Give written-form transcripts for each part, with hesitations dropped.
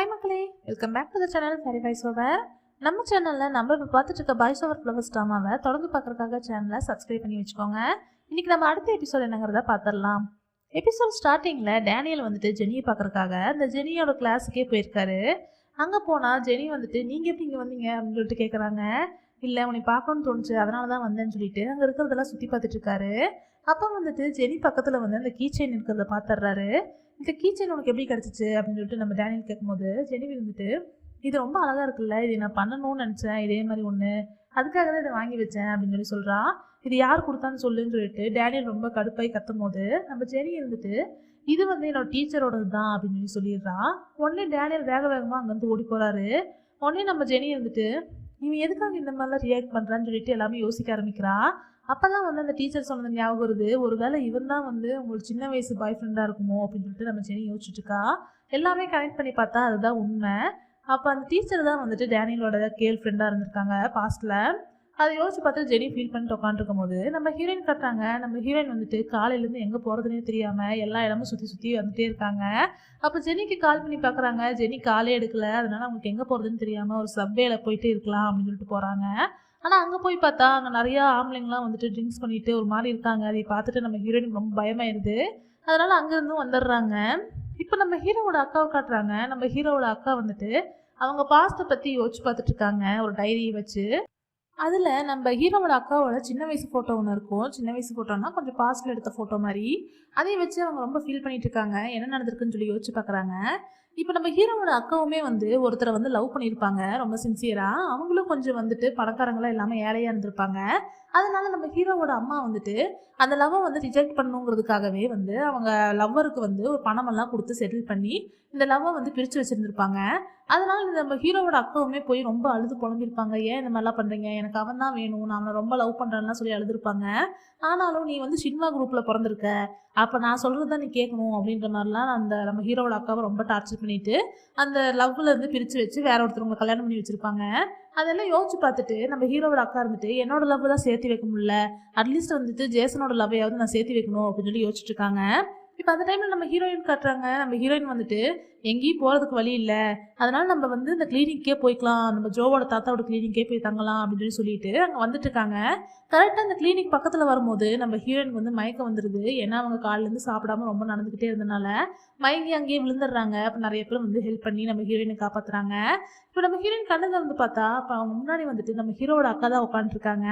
Hi மக்களே, welcome back to the channel fairy voice over. நம்ம சேனலில் நம்ம இப்போ பார்த்துட்டு இருக்க பாய்ஸ் ஓவர் ஃப்ளவர்ஸ் ட்ராமாவை தொடர்ந்து பார்க்குறதுக்காக சேனலை சப்ஸ்கிரைப் பண்ணி வச்சுக்கோங்க. இன்றைக்கி நம்ம அடுத்த எபிசோட் என்னங்கிறத பார்த்துடலாம். எபிசோட் ஸ்டார்டிங்கில் டேனியல் வந்துட்டு ஜெனியை பார்க்குறதுக்காக அந்த ஜெனியோட கிளாஸுக்கே போயிருக்காரு. அங்கே போனால் ஜெனி வந்துட்டு நீங்கள் எப்படி இங்கே வந்தீங்க அப்படின்னு சொல்லிட்டு கேட்குறாங்க. இல்லை உன்னை பார்க்கணும்னு தோணுச்சு, அதனால தான் வந்தேன்னு சொல்லிட்டு அங்கே இருக்கிறதெல்லாம் சுற்றி பார்த்துட்டு இருக்காரு. அப்போ வந்துட்டு ஜெனி பக்கத்தில் வந்து அந்த கீ செயின் இருக்கிறத பார்த்துட்றாரு. இந்த கீ செயின் உனக்கு எப்படி கிடச்சிச்சு அப்படின்னு சொல்லிட்டு நம்ம டேனியல் கேட்கும்போது ஜெனி வந்துட்டு இது ரொம்ப அழகாக இருக்குல்ல, இது நான் பண்ணணும்னு நினச்சேன், இதே மாதிரி ஒன்று, அதுக்காக தான் இதை வாங்கி வச்சேன் அப்படின்னு சொல்லி சொல்கிறான். இது யார் கொடுத்தான்னு சொல்லுன்னு சொல்லிட்டு டேனியல் ரொம்ப கடுப்பாய் கத்தும் போது நம்ம ஜெனி இருந்துட்டு இது வந்து என்னோட டீச்சரோடது தான் அப்படின்னு சொல்லி சொல்லிடுறான். உடனே டேனியல் வேக வேகமாக அங்கேருந்து ஓடி போகிறாரு. உடனே நம்ம ஜெனி இருந்துட்டு இவன் எதுக்காக இந்த மாதிரிலாம் ரியாக்ட் பண்ணுறான்னு சொல்லிட்டு எல்லாமே யோசிக்க ஆரம்பிக்கிறா. அப்போ தான் வந்து அந்த டீச்சர் சொன்னது ஞாபகம் வருது, ஒரு வேளை இவன் தான் வந்து உங்களுக்கு சின்ன வயசு பாய் ஃப்ரெண்டாக இருக்குமோ அப்படின்னு சொல்லிட்டு நம்ம ஜெனி யோசிச்சுட்டு இருக்கா. எல்லாமே கனெக்ட் பண்ணி பார்த்தா அதுதான் உண்மை. அப்போ அந்த டீச்சர் தான் வந்துட்டு டேனியலோட கேர்ள் ஃப்ரெண்டாக இருந்திருக்காங்க பாஸ்ட்டில். அதை யோசிச்சு பார்த்து ஜெனி ஃபீல் பண்ணிட்டு உட்காந்துருக்கும் போது நம்ம ஹீரோயின் கட்டுறாங்க. நம்ம ஹீரோயின் வந்துட்டு காலையிலேருந்து எங்கே போகிறதுனே தெரியாமல் எல்லா இடமும் சுற்றி சுற்றி வந்துட்டே இருக்காங்க. அப்போ ஜெனிக்கு கால் பண்ணி பார்க்குறாங்க. ஜெனி காலே எடுக்கலை. அதனால அவங்களுக்கு எங்கே போகிறதுன்னு தெரியாமல் ஒரு சப்வேல போயிட்டு இருக்கலாம் அப்படின்னு சொல்லிட்டு போகிறாங்க. ஆனால் அங்கே போய் பார்த்தா அங்கே நிறையா ஆம்பளைங்களாம் வந்துட்டு ட்ரிங்க்ஸ் பண்ணிட்டு ஒரு மாதிரி இருக்காங்க. அதை பார்த்துட்டு நம்ம ஹீரோயினுக்கு ரொம்ப பயமாயிருது. அதனால அங்கேருந்தும் வந்துடுறாங்க. இப்போ நம்ம ஹீரோவோட அக்காவை காட்டுறாங்க. நம்ம ஹீரோவோட அக்கா வந்துட்டு அவங்க பாஸ்ட்டை பற்றி யோசிச்சு பார்த்துட்டு இருக்காங்க ஒரு டைரியை வச்சு. அதில் நம்ம ஹீரோவோட அக்காவோட சின்ன வயசு ஃபோட்டோ ஒன்று இருக்கும். சின்ன வயசு ஃபோட்டோன்னா கொஞ்சம் பாஸ்ட்டில் எடுத்த ஃபோட்டோ மாதிரி. அதை வச்சு அவங்க ரொம்ப ஃபீல் பண்ணிட்டு இருக்காங்க, என்ன நடந்திருக்குன்னு சொல்லி யோசிச்சு பார்க்குறாங்க. இப்போ நம்ம ஹீரோவோட அக்காவுமே வந்து ஒருத்தரை வந்து லவ் பண்ணியிருப்பாங்க ரொம்ப சின்சியராக. அவங்களும் கொஞ்சம் வந்துட்டு பணக்காரங்களாம் இல்லாமல் ஏழையாக இருந்திருப்பாங்க. அதனால நம்ம ஹீரோவோட அம்மா வந்துட்டு அந்த லவ்வை வந்து ரிஜெக்ட் பண்ணணுங்கிறதுக்காகவே வந்து அவங்க லவ்வருக்கு வந்து ஒரு பணமெல்லாம் கொடுத்து செட்டில் பண்ணி இந்த லவ்வை வந்து பிரித்து வச்சுருந்துருப்பாங்க. அதனால நம்ம ஹீரோவோட அக்காவுமே போய் ரொம்ப அழுது புலம்பிருப்பாங்க. ஏன் இந்த மாதிரிலாம் பண்ணுறீங்க, எனக்கு அவன் தான் வேணும், நான் அவனை ரொம்ப லவ் பண்ணுறேன்னா சொல்லி அழுதுருப்பாங்க. ஆனாலும் நீ வந்து சினிமா குரூப்பில் பிறந்திருக்க, அப்போ நான் சொல்கிறது தான் நீ கேட்கணும் அப்படின்ற மாதிரிலாம் அந்த நம்ம ஹீரோவோட அக்காவை ரொம்ப டார்ச்சர் பண்ணிட்டு அந்த லவ்வில் இருந்து பிரித்து வச்சு வேற ஒருத்தவங்க கல்யாணம் பண்ணி வச்சுருப்பாங்க. அதெல்லாம் யோசிச்சு பார்த்துட்டு நம்ம ஹீரோவோட அக்கா இருந்துட்டு என்னோட லவ் தான் சேர்த்து வைக்க முடியல, அட்லீஸ்ட் வந்துட்டு ஜேசனோட லவ்வையாவது நான் சேர்த்து வைக்கணும் அப்படின்னு சொல்லி யோசிச்சுட்டு இருக்காங்க. இப்போ அந்த டைமில் நம்ம ஹீரோயின் காட்டுறாங்க. நம்ம ஹீரோயின் வந்துட்டு எங்கேயும் போகிறதுக்கு வழி இல்லை, அதனால நம்ம வந்து இந்த கிளினிக்கே போய்க்கலாம், நம்ம ஜோவோட தாத்தாவோட கிளினிக்கே போய் தங்கலாம் அப்படின்னு சொல்லிட்டு அங்கே வந்துட்டு இருக்காங்க. கரெக்டாக அந்த கிளினிக் பக்கத்தில் வரும்போது நம்ம ஹீரோயினுக்கு வந்து மயக்கம் வந்துடுது. ஏன்னா அவங்க காலிலேருந்து சாப்பிடாம ரொம்ப நடந்துக்கிட்டே இருந்தனால மயங்கி அங்கேயே விழுந்துடுறாங்க. அப்போ நிறைய பேர் வந்து ஹெல்ப் பண்ணி நம்ம ஹீரோயினை காப்பாற்றுறாங்க. இப்போ நம்ம ஹீரோயின் கண்ணு திறந்து பார்த்தா அப்போ அவங்க முன்னாடி வந்துட்டு நம்ம ஹீரோவோட அக்கா தான் உட்காந்துருக்காங்க.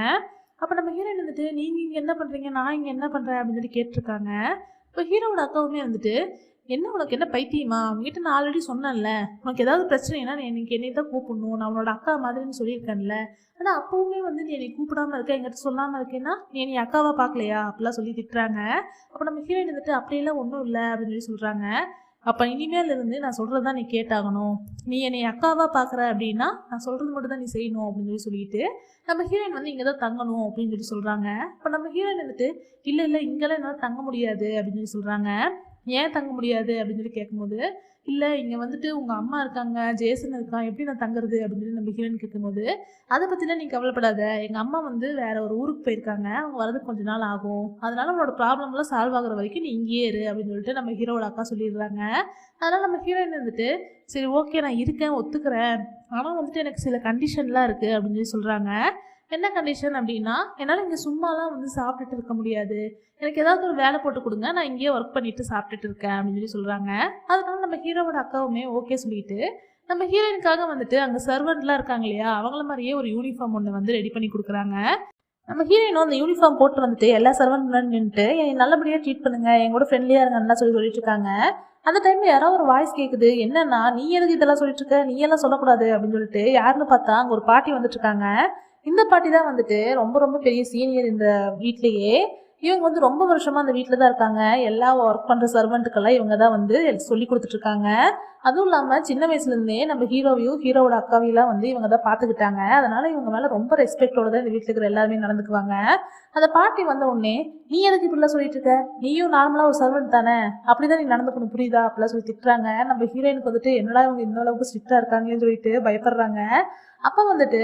அப்போ நம்ம ஹீரோயின் வந்துட்டு நீங்கள் இங்கே என்ன பண்ணுறீங்க, நான் இங்கே என்ன பண்ணுறேன் அப்படின்னு சொல்லி கேட்டிருக்காங்க. இப்போ ஹீரோவோட அக்காவுமே வந்துட்டு என்ன உனக்கு என்ன பைத்தியமா, அவங்ககிட்ட நான் ஆல்ரெடி சொன்னேன்ல, உனக்கு ஏதாவது பிரச்சனைனா நீ எனக்கு என்னை தான் கூப்பிடணும், நான் உன்னோட அக்கா மாதிரின்னு சொல்லியிருக்கேன்ல, ஆனால் அப்போவுமே வந்து நீ என்னை கூப்பிடாமல் இருக்க, என்கிட்ட சொல்லாமல் இருக்கேன்னா நீ அக்காவாக பார்க்கலையா அப்படிலாம் சொல்லி திட்டுறாங்க. அப்போ நம்ம ஹீரோயின் வந்துட்டு அப்படியெல்லாம் ஒன்றும் இல்லை அப்படின்னு சொல்லி சொல்கிறாங்க. அப்போ இனிமேல் இருந்து நான் சொல்கிறது தான் நீ கேட்டாகணும், நீ என்னை அக்காவாக பார்க்குற அப்படின்னா நான் சொல்கிறது மட்டும் தான் நீ செய்யணும் அப்படின்னு சொல்லி சொல்லிட்டு நம்ம ஹீரோயின் வந்து இங்கே தான் தங்கணும் அப்படின்னு சொல்லி சொல்கிறாங்க. இப்போ நம்ம ஹீரோயின் வந்துட்டு இல்லை இல்லை இங்கெல்லாம் என்னால் தங்க முடியாது அப்படின்னு சொல்லி சொல்கிறாங்க. ஏன் தங்க முடியாது அப்படின்னு சொல்லி கேட்கும்போது இல்லை இங்கே வந்துட்டு உங்கள் அம்மா இருக்காங்க, ஜேசன் இருக்கான், எப்படி நான் தங்குறது அப்படின்னு சொல்லி நம்ம ஹீரோயின் கேட்கும்போது அதை பற்றிலாம் நீ கவலைப்படாத, எங்கள் அம்மா வந்து வேற ஒரு ஊருக்கு போயிருக்காங்க, அவங்க வரதுக்கு கொஞ்ச நாள் ஆகும், அதனால உன்னோட ப்ராப்ளம்லாம் சால்வ் ஆகுற வரைக்கும் நீ இங்கேயே இரு அப்படின்னு சொல்லிட்டு நம்ம ஹீரோவோட அக்கா சொல்லிடுறாங்க. அதனால் நம்ம ஹீரோயின் வந்துட்டு சரி ஓகே நான் இருக்கேன் ஒத்துக்கிறேன், ஆனால் வந்துட்டு எனக்கு சில கண்டிஷன்லாம் இருக்குது அப்படின்னு சொல்லி சொல்கிறாங்க. என்ன கண்டிஷன் அப்படின்னா என்னால் இங்கே சும்மாலாம் வந்து சாப்பிட்டுட்டு இருக்க முடியாது, எனக்கு ஏதாவது ஒரு வேலை போட்டு கொடுங்க, நான் இங்கேயே ஒர்க் பண்ணிட்டு சாப்பிட்டுட்டு இருக்கேன் அப்படின்னு சொல்லி சொல்கிறாங்க. அதனால நம்ம ஹீரோவோட அக்காவுமே ஓகே சொல்லிட்டு நம்ம ஹீரோயினுக்காக வந்துட்டு அங்கே சர்வெண்ட்லாம் இருக்காங்க இல்லையா, அவங்கள மாதிரியே ஒரு யூனிஃபார்ம் ஒன்று வந்து ரெடி பண்ணி கொடுக்குறாங்க. நம்ம ஹீரோயினும் அந்த யூனிஃபார்ம் போட்டு வந்துட்டு எல்லா சர்வெண்ட் நின்றுட்டு என்னை நல்லபடியாக ட்ரீட் பண்ணுங்க, எங்களோட ஃப்ரெண்ட்லியாக இருங்கன்னு சொல்லிட்டு இருக்காங்க. அந்த டைமில் யாரோ ஒரு வாய்ஸ் கேட்குது, என்னன்னா நீ எதுக்கு இதெல்லாம் சொல்லிட்டு இருக்க, நீ எல்லாம் சொல்லக்கூடாது அப்படின்னு சொல்லிட்டு யாருன்னு பார்த்தா அங்கே ஒரு பாட்டி வந்துட்டு இருக்காங்க. இந்த பாட்டி தான் வந்துட்டு ரொம்ப ரொம்ப பெரிய சீனியர் இந்த வீட்லேயே. இவங்க வந்து ரொம்ப வருஷமாக அந்த வீட்டில் தான் இருக்காங்க. எல்லா ஒர்க் பண்ணுற சர்வெண்ட்டுக்கெல்லாம் இவங்க தான் வந்து சொல்லி கொடுத்துட்ருக்காங்க. அதுவும் இல்லாமல் சின்ன வயசுலேருந்தே நம்ம ஹீரோவையும் ஹீரோவோட அக்காவையெல்லாம் வந்து இவங்க தான் பார்த்துக்கிட்டாங்க. அதனால இவங்க மேலே ரொம்ப ரெஸ்பெக்டோட தான் இந்த வீட்டில் இருக்கிற எல்லாருமே நடந்துக்குவாங்க. அந்த பாட்டி வந்த உடனே நீ எதுக்கு இப்படிலாம் சொல்லிட்டு இருக்க, நீயும் நார்மலாக ஒரு சர்வெண்ட் தானே, அப்படிதான் நீ நடந்துக்கணும் புரியுதா அப்படிலாம் சொல்லி திட்டுறாங்க. நம்ம ஹீரோயினுக்கு வந்துட்டு என்னடா இவங்க இந்த அளவுக்கு ஸ்ட்ரிக்டாக இருக்காங்கன்னு சொல்லிட்டு பயப்படுறாங்க. அப்போ வந்துட்டு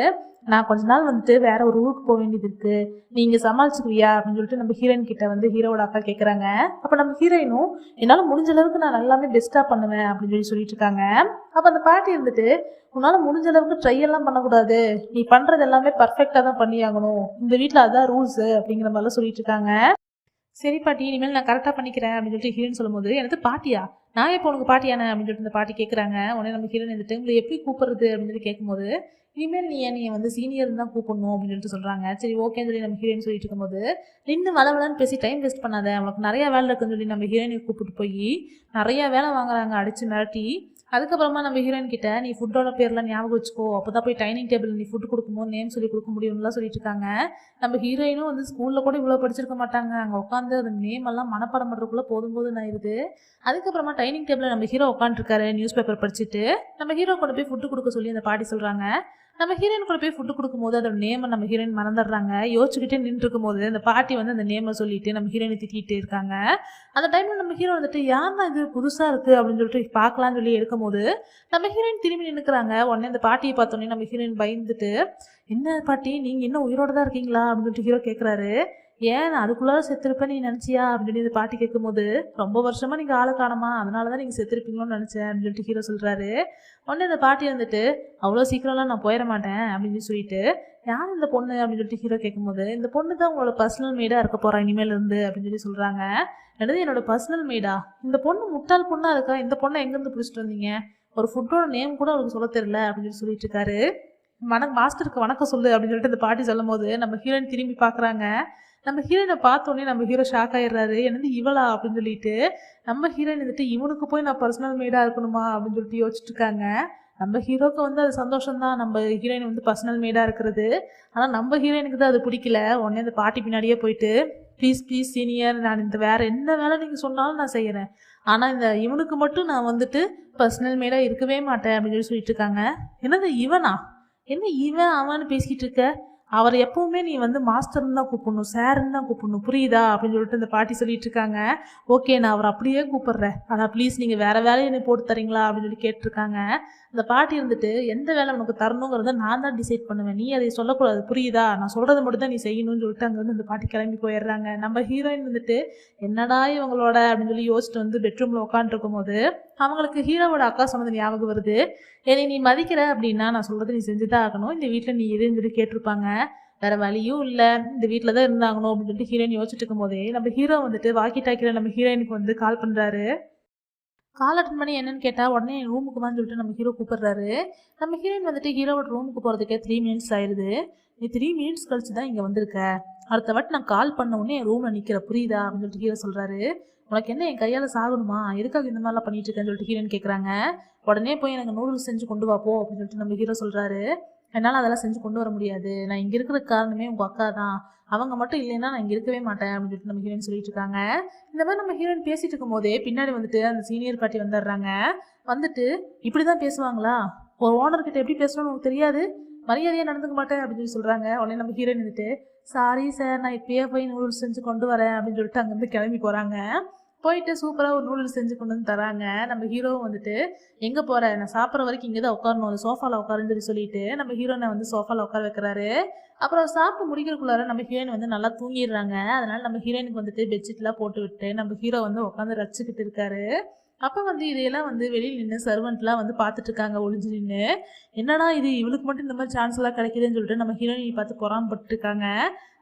நான் கொஞ்ச நாள் வந்துட்டு வேற ஒரு ஊருக்கு போக வேண்டியது இருக்கு, நீங்க சமாளிச்சுக்குவியா அப்படின்னு சொல்லிட்டு நம்ம ஹீரோயின் கிட்ட வந்து ஹீரோவோட அக்கா கேட்குறாங்க. அப்போ நம்ம ஹீரோயினும் என்னால் முடிஞ்ச அளவுக்கு நான் எல்லாமே பெஸ்ட்டாக பண்ணுவேன் அப்படின்னு சொல்லிட்டு இருக்காங்க. அப்போ அந்த பாட்டி இருந்துட்டு உன்னால் முடிஞ்ச அளவுக்கு ட்ரை எல்லாம் பண்ணக்கூடாது, நீ பண்ணுறது எல்லாமே பர்ஃபெக்டாக தான் பண்ணி ஆகணும், இந்த வீட்டில் அதான் ரூல்ஸு அப்படிங்கிற மாதிரிலாம் சொல்லிட்டு இருக்காங்க. சரி பாட்டி, இனிமேல் நான் கரெக்டாக பண்ணிக்கிறேன் அப்படின்னு சொல்லிட்டு ஹீரோயின் சொல்லும்போது எனக்கு பாட்டியா, நான் எப்போ உனக்கு பாட்டியானே அப்படின்னு சொல்லிட்டு இந்த பாட்டி கேட்குறாங்க. உடனே நம்ம ஹீரோயின் வந்துட்டு உங்களை எப்படி கூப்பிடுறது அப்படின்னு சொல்லி கேட்கும்போது இனிமேல் நீ வந்து சீனியர் தான் கூப்பிடணும் அப்படின்னு சொல்லிட்டு சொல்கிறாங்க. சரி ஓகேன்னு சொல்லி நம்ம ஹீரோயின் சொல்லிட்டு இருக்கும்போது நின்று வளவலன்னு பேசி டைம் வேஸ்ட் பண்ணாத, அவனுக்கு நிறையா வேலை இருக்குன்னு சொல்லி நம்ம ஹீரோயினை கூப்பிட்டு போய் நிறையா வேலை வாங்குறாங்க அடித்து மிரட்டி. அதுக்கப்புறமா நம்ம ஹீரோயின் கிட்ட நீ ஃபுட்டோட பேர்லாம் ஞாபகம் வச்சுக்கோ, அப்போ தான் போய் டைனிங் டேபிள் நீ ஃபுட்டு கொடுக்கும்போது நேம் சொல்லி கொடுக்க முடியும்லாம் சொல்லிட்டு இருக்காங்க. நம்ம ஹீரோயினும் வந்து ஸ்கூலில் கூட இவ்வளோ படிச்சிருக்க மாட்டாங்க, அங்கே உட்காந்து அந்த நேம் எல்லாம் மனப்பாடம் பண்ணுறதுக்குள்ளே போதும் ஆயிடுது. அதுக்கப்புறமா டைனிங் டேபிளில் நம்ம ஹீரோ உட்காந்துருக்காரு நியூஸ் பேப்பர் படிச்சுட்டு. நம்ம ஹீரோ கூட போய் ஃபுட்டு கொடுக்க சொல்லி அந்த பாட்டி சொல்கிறாங்க. நம்ம ஹீரோயின் கூட போய் ஃபுட்டு கொடுக்கும்போது அதோட நேமை நம்ம ஹீரோயின் மறந்துடுறாங்க. யோசிச்சுக்கிட்டே நின்று இருக்கும்போது அந்த பாட்டி வந்து அந்த நேமை சொல்லிட்டு நம்ம ஹீரோயினை திட்டிகிட்டு இருக்காங்க. அந்த டைமில் நம்ம ஹீரோ வந்துட்டு யாருன்னா இது புதுசாக இருக்குது அப்படின்னு சொல்லிட்டு பார்க்கலான்னு சொல்லி எடுக்கும்போது நம்ம ஹீரோயின் திரும்பி நின்றுக்கிறாங்க. உடனே அந்த பாட்டியை பார்த்தோன்னே நம்ம ஹீரோயின் பயந்துட்டு என்ன பாட்டி நீங்கள் இன்னும் உயிரோட தான் இருக்கீங்களா அப்படின்னு சொல்லிட்டு ஹீரோ கேட்குறாரு. ஏன் நான் அதுக்குள்ளார செத்துருப்பேன் நீ நினச்சியா அப்படின்னு இந்த பாட்டி கேட்கும்போது ரொம்ப வருஷமாக நீங்கள் ஆளை காணமா, அதனால தான் நீங்கள் செத்துருப்பீங்களோன்னு நினச்சேன் அப்படின்னு சொல்லிட்டு ஹீரோ சொல்கிறாரு. உடனே இந்த பாட்டி வந்துட்டு அவ்வளோ சீக்கிரம்லாம் நான் போயிட மாட்டேன் அப்படின்னு சொல்லிட்டு யார் இந்த பொண்ணு அப்படின்னு சொல்லிட்டு ஹீரோ கேட்கும்போது இந்த பொண்ணு தான் உங்களோட பர்சனல் மெய்டாக இருக்க போகிறா இனிமேலேருந்து அப்படின்னு சொல்லி சொல்கிறாங்க. என்னது என்னோட பர்சனல் மெய்டா, இந்த பொண்ணு முட்டாள் பொண்ணாக இருக்கா, இந்த பொண்ணை எங்கேருந்து பிடிச்சிட்டு வந்தீங்க, ஒரு ஃபுட்டோட நேம் கூட அவருக்கு சொல்ல தெரியல அப்படின்னு சொல்லிட்டு இருக்காரு. மாஸ்டருக்கு வணக்கம் சொல்லு அப்படின்னு சொல்லிட்டு இந்த பாட்டி சொல்லும் போது நம்ம ஹீரோயின் திரும்பி பார்க்குறாங்க. நம்ம ஹீரோயினை பார்த்தோன்னே நம்ம ஹீரோ ஷாக் ஆயிடுறாரு. என்னது இவளா அப்படின்னு சொல்லிட்டு. நம்ம ஹீரோயின் வந்துட்டு இவனுக்கு போய் நான் பர்சனல் மெய்டாக இருக்கணுமா அப்படின்னு சொல்லிட்டு யோசிச்சுட்டு இருக்காங்க. நம்ம ஹீரோக்கு வந்து அது சந்தோஷம் தான் நம்ம ஹீரோயின் வந்து பர்சனல் மெய்டாக இருக்கிறது. ஆனால் நம்ம ஹீரோயினுக்கு தான் அது பிடிக்கல. உடனே அந்த பாட்டி பின்னாடியே போயிட்டு ப்ளீஸ் ப்ளீஸ் சீனியர், நான் இந்த வேறு என்ன வேலை நீங்கள் சொன்னாலும் நான் செய்கிறேன், ஆனால் இந்த இவனுக்கு மட்டும் நான் வந்துட்டு பர்சனல் மெய்டாக இருக்கவே மாட்டேன் அப்படின்னு சொல்லிட்டு இருக்காங்க. என்னது இவனா, என்ன இவன் அவன்னு பேசிக்கிட்டு இருக்க, அவர் எப்பவுமே நீ வந்து மாஸ்டர்னு தான் கூப்பிடணும், சாருன்னு தான் கூப்பிடணும், புரியுதா அப்படின்னு சொல்லிட்டு இந்த பாட்டி சொல்லிட்டு இருக்காங்க. ஓகே நான் அவர் அப்படியே கூப்பிடுறேன், ஆனால் ப்ளீஸ் நீங்கள் வேற வேலையை என்னை போட்டு தரீங்களா அப்படின்னு சொல்லி கேட்டிருக்காங்க. அந்த பாட்டி இருந்துட்டு எந்த வேலை உனக்கு தரணுங்கிறத நான் தான் டிசைட் பண்ணுவேன், நீ அதை சொல்லக்கூடாது புரியுதா, நான் சொல்கிறத மட்டும் தான் நீ செய்யணும்னு சொல்லிட்டு அங்கே வந்து அந்த பாட்டி கிளம்பி போயிடுறாங்க. நம்ம ஹீரோயின் வந்துட்டு என்னடா இவங்களோட அப்படின்னு சொல்லி யோசிச்சுட்டு வந்து பெட்ரூமில் உட்காந்துருக்கும் போது அவங்களுக்கு ஹீரோவோட அக்கா சொன்னது ஞாபகம் வருது. என்னை நீ மதிக்கிற அப்படின்னா நான் சொல்கிறது நீ செஞ்சு தான் ஆகணும், இந்த வீட்டில் நீ இருன்னு சொல்லி கேட்டிருப்பாங்க. வேற வழியும் இல்லை, இந்த வீட்டில் தான் இருந்தாங்கணும் அப்படின்னு சொல்லிட்டு ஹீரோயின் யோசிச்சுட்டு இருக்கும் போதே நம்ம ஹீரோ வந்துட்டு வாக்கி டாக்கியில் நம்ம ஹீரோயினுக்கு வந்து கால் பண்ணுறாரு. கால் அட்டன் பண்ணி என்னன்னு கேட்டால் உடனே என் ரூமுக்கு வான்னு சொல்லிட்டு நம்ம ஹீரோ கூப்பிடுறாரு. நம்ம ஹீரோயின் வந்துட்டு ஹீரோவோட ரூமுக்கு போகிறதுக்கே 3 மினிட்ஸ் ஆயிடுது. நீ 3 மினிட்ஸ் கழிச்சு தான் இங்கே வந்திருக்க, அடுத்த வாட்டி நான் கால் பண்ண உடனே என் ரூமில் நிற்கிற புரியுதா அப்படின்னு சொல்லிட்டு ஹீரோ சொல்கிறாரு. உனக்கு என்ன என் கையால் சாகணுமா, எதுக்காக இந்த மாதிரிலாம் பண்ணிட்டு இருக்கேன்னு சொல்லிட்டு ஹீரோயின் கேட்குறாங்க. உடனே போய் எனக்கு நூடுல்ஸ் செஞ்சு கொண்டு வாப்போ அப்படின்னு சொல்லிட்டு நம்ம ஹீரோ சொல்கிறாரு. என்னால் அதெல்லாம் செஞ்சு கொண்டு வர முடியாது, நான் இங்கே இருக்கிற காரணமே உங்கள் அக்கா தான், அவங்க மட்டும் இல்லைன்னா நான் இங்கே இருக்கவே மாட்டேன் அப்படின்னு சொல்லிட்டு நம்ம ஹீரோயின் சொல்லிட்டு இருக்காங்க. இந்த மாதிரி நம்ம ஹீரோயின் பேசிட்டு இருக்கும் போதே பின்னாடி வந்துட்டு அந்த சீனியர் பாட்டி வந்துடுறாங்க. வந்துட்டு இப்படி தான் பேசுவாங்களா, ஒரு ஓனர்கிட்ட எப்படி பேசணும்னு உங்களுக்கு தெரியாது, மரியாதையாக நடந்துக்க மாட்டேன் அப்படின்னு சொல்லி சொல்கிறாங்க. உடனே நம்ம ஹீரோயின் வந்துட்டு சாரி சார் நான் இப்பயே போய் நூடுல்ஸ் செஞ்சு கொண்டு வரேன் அப்படின்னு சொல்லிட்டு அங்கேருந்து கிளம்பி போகிறாங்க. போயிட்டு சூப்பராக ஒரு நூடுல்ஸ் செஞ்சு கொண்டு வந்து தராங்க. நம்ம ஹீரோவும் வந்துட்டு எங்கே போகிற, நான் சாப்பிட்ற வரைக்கும் இங்கே தான் உட்காரணும், அந்த சோஃபாவில் உட்காருன்னு சொல்லிட்டு நம்ம ஹீரோனை வந்து சோஃபாவில் உட்கார வைக்கிறாரு. அப்புறம் சாப்பிட்டு முடிக்கிறதுக்குள்ளார நம்ம ஹீரோயின் வந்து நல்லா தூங்கிடுறாங்க. அதனால நம்ம ஹீரோயினுக்கு வந்துட்டு பெட்ஷீட்லாம் போட்டு விட்டு நம்ம ஹீரோ வந்து உட்காந்து ரசிச்சுக்கிட்டு இருக்காரு. அப்போ வந்து இதையெல்லாம் வந்து வெளியில் நின்று சர்வெண்ட்லாம் வந்து பார்த்துட்டு இருக்காங்க ஒளிஞ்சு நின்று. என்னடா இது இவளுக்கு மட்டும் இந்த மாதிரி சான்ஸ் எல்லாம் கிடைக்குதுன்னு சொல்லிட்டு நம்ம ஹீரோயினை பார்த்து பொறாமப்பட்டு இருக்காங்க.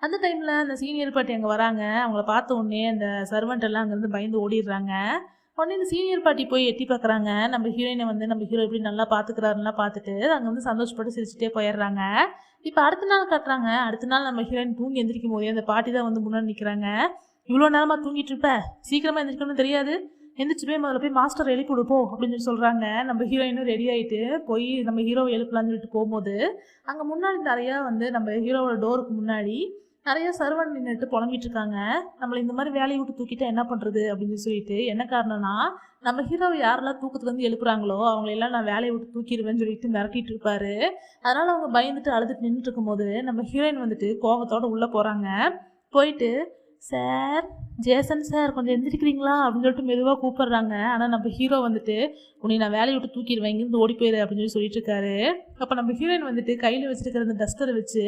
அந்த டைமில் அந்த சீனியர் பாட்டி அங்கே வராங்க. அவங்கள பார்த்த உடனே அந்த சர்வெண்ட் எல்லாம் அங்கேருந்து பயந்து ஓடிடுறாங்க. உடனே இந்த சீனியர் பாட்டி போய் எட்டி பார்க்குறாங்க. நம்ம ஹீரோயினை வந்து நம்ம ஹீரோ எப்படி நல்லா பார்த்துக்கிறாருலாம் பார்த்துட்டு அங்கே வந்து சந்தோஷப்பட்டு சிரிச்சுட்டே போயிடுறாங்க. இப்போ அடுத்த நாள் காட்டுறாங்க. அடுத்த நாள் நம்ம ஹீரோயின் தூங்கி எந்திரிக்கும் போதே அந்த பாட்டி தான் வந்து முன்னாடி நிற்கிறாங்க. இவ்வளோ நேரமாக தூங்கிட்டு இருப்ப, சீக்கிரமாக எந்திரிக்கணும்னு தெரியாது, எந்திரிச்சு போய் முதல்ல போய் மாஸ்டர் எழுப்பி கொடுப்போம் அப்படின்னு சொல்லி சொல்கிறாங்க. நம்ம ஹீரோயினும் ரெடி ஆகிட்டு போய் நம்ம ஹீரோவை எழுப்பலான்னு சொல்லிட்டு போகும்போது அங்கே முன்னாடி நிறையா வந்து நம்ம ஹீரோவோட டோருக்கு முன்னாடி நிறைய சர்வன் நின்றுட்டு புலம்பிட்டு இருக்காங்க. நம்மளை இந்த மாதிரி வேலையை விட்டு தூக்கிட்டா என்ன பண்ணுறது அப்படின்னு சொல்லிட்டு. என்ன காரணம்னா நம்ம ஹீரோவை யாரெல்லாம் தூக்கத்துலேருந்து எழுப்புறாங்களோ அவங்களெல்லாம் நான் வேலையை விட்டு தூக்கிடுவேன்னு சொல்லிட்டு மிரட்டிட்டு இருப்பாரு. அதனால் அவங்க பயந்துட்டு அழுதுட்டு நின்றுட்டு இருக்கும்போது நம்ம ஹீரோயின் வந்துட்டு கோபத்தோடு உள்ளே போகிறாங்க. போயிட்டு சார், ஜேசன் சார் கொஞ்சம் எந்திரிக்கிறீங்களா அப்படின்னு சொல்லிட்டு மெதுவாக கூப்பிடுறாங்க. ஆனால் நம்ம ஹீரோ வந்துட்டு உன்னை நான் வேலையை விட்டு தூக்கிடுவேன், இங்கேருந்து ஓடி போயிரு அப்படின்னு சொல்லிட்டு இருக்காரு. அப்போ நம்ம ஹீரோயின் வந்துட்டு கையில் வச்சுருக்கிற அந்த டஸ்டரை வச்சு